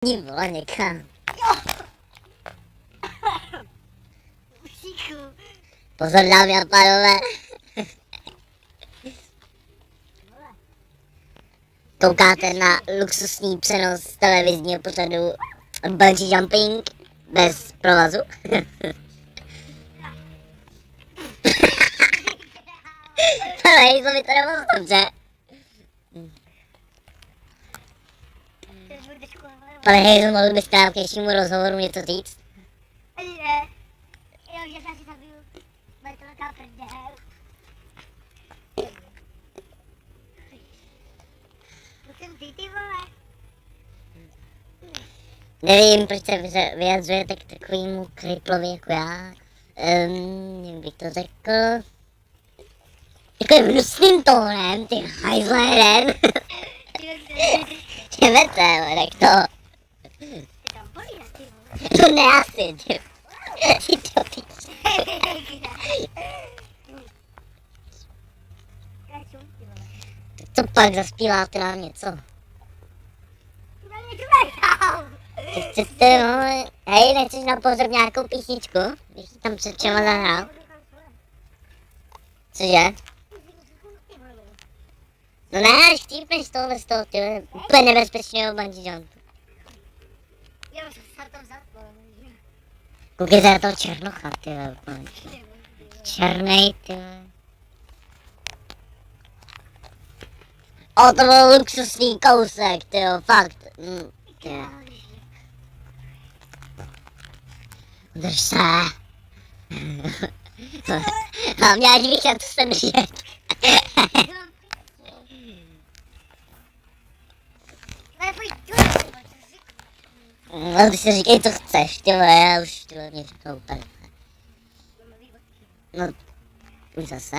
Ní vole někam. Pozor, dámy a pánové. Koukáte na luxusní přenos televizního pořadu Bungee Jumping bez provazu. Ale hejzlo mi to nemoc dobře. Pane hejzlo, mohl byste nám k dnešnímu rozhovoru něco říct? Ne, jenom že se asi zabiju, bude to velká prdel. Musím ty vole. Nevím, proč se vyjadřujete k takovému kriplovi jako já. Jak bych to řekl? Takovým hnusným tónem, ty hajzle jeden. Čemete, tak to. Ty tam bolí na ty vole. To ne asi, ty. Ty to píš. Co pak zaspíváte nám něco? Ty chcete, no, hej, nechceš na pozor nějakou písničku? Když jsi tam před čema zahrál? Cože? No ne, až chtípneš tohle z toho, ty úplně nebezpečného bungee jumpu. Koukejte na toho černocha, ty úplně. Černej, ty. O, to byl luxusní kousek, ty fakt. Ty. Drž se. Hlavně ať bych na to se držet. No, ty si říkej, co chceš, ty vole, já už ty vole mě řekl úplně. No, už zase.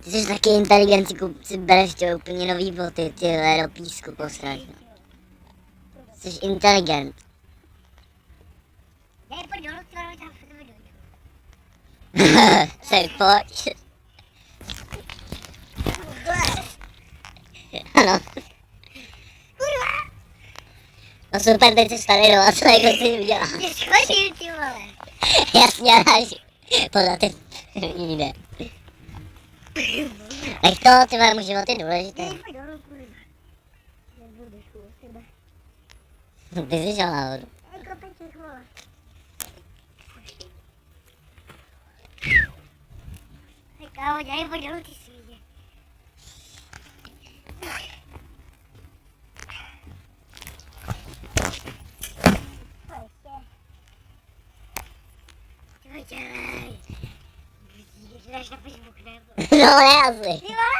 Ty jsi taky inteligentní, si bereš tě úplně nový boty, ty vole, do písku posrat, no. Jsi inteligent. Sej, pojď. Ano. No super, teď jsi tady, no a co jako ty uděláš? Skočil, ty vole. Jasně, až podle ty jde. Tak to, ty vole, můj život je důležitý. Ty jsi žal náhodou. Kámo, dělej pojď dolů, ty svíně. Ty dělej. Když dáš na Facebook, nebo? No ne, asi. Ty vole!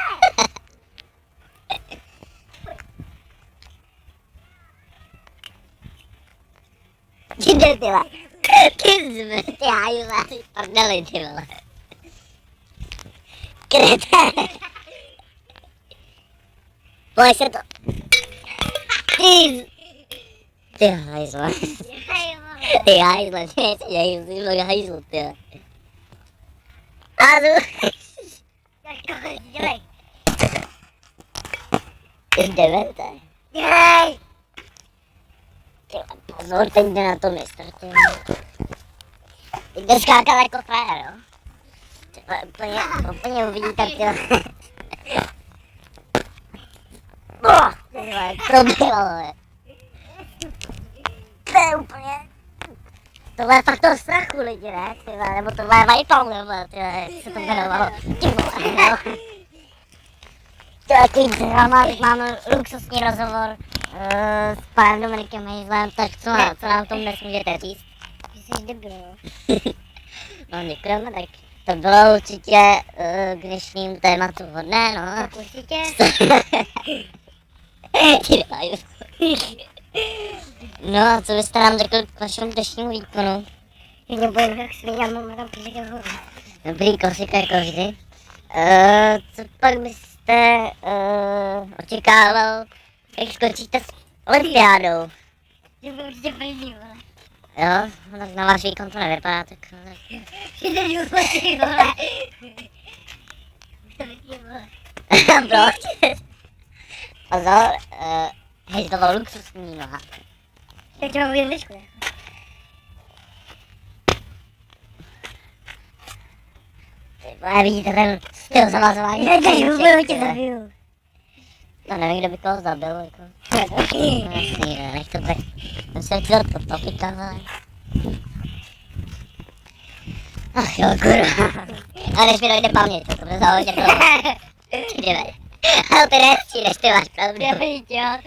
Ty jde, ty vole. Ty jsme, ty hajzle, ty prdeli, ty vole. Krete. Pojď se to. Ty hajzle. Ty hajzle, ty hajzle, ty vole. Azu. Dělej. Ty demente. Dělej. Ty vole, pozor, teď jde na to mistr, ty vole. Teď jde skákat jako frajer, jo. Ty vole, úplně uvidíte, ty vole. Ty vole, to bylo, vole. To je úplně... Tohle je fakt toho strachu lidi, ne? Ty vole, nebo tohle je Whiteout, nebo ty vole, jak se to jmenovalo. Ty vole, no. To je takový drama, teď máme luxusní rozhovor s panem Dominikem Hejzlem, tak co nám k tomu dnes můžete říct? Ty jsi debil, jo. No děkujeme, tak to bylo určitě k dnešním tématu hodné, no. Tak určitě. Ty daj. No a co byste nám řekl k vašemu dnešnímu výkonu? Mě bojím, jak svině, a mám tam píšek nahoru. Dobrý kosik jako vždy. Co pak byste očekával, jak skočíte s olympiádou? Že byl určitě první, vole. Jo, no tak na váš výkon to nevypadá tak. Že jde důvod, ty vole. To je, vole. Proč? Pozor, hej, to bylo luxusní noha. Tak tě mám jedličku, ne? Ty vole, vidíte ten styl zavazování? Úplně tě zabiju. No nevím, kdo by koho zabil, jako. No jasný, ne, nech to tak. Jsem se chtěl to topit takhle. Ach jo, kurva. Ale než mi dojde paměť, to bude za hodně dlouho. Jdeme. Ale ty nestřídeš, ty máš pravdu. Já vidím, jo.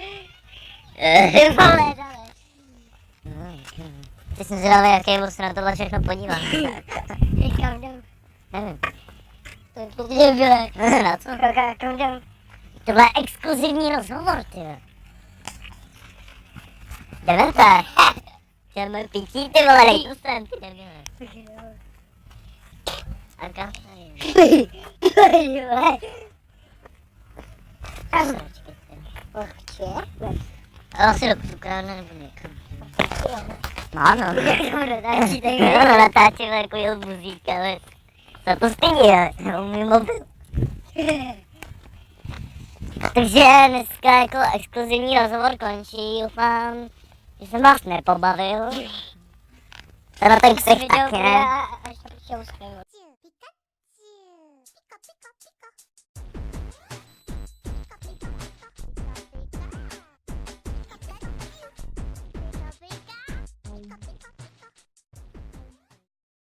Ty vole, dále. Ty jsem zvědavý, jaký se na tohle všechno podívá. Kam jdem? Nevím. To je úplně byle. Na co? Kam jdem? Tohle je exkluzivní rozhovor, ty. Jdeme tak. Jdeme pití, ty vole, dej to sem, ty debile. A kam tady? Ale asi do cukrárny nebo někam. No, no. No, natáčím takovýho buzíka, ale za to stejně, ale umím mobil. Takže dneska jako exkluzivní rozhovor končí, doufám, že jsem vás nepobavil. To na ten ksich taky ne. Až to přišel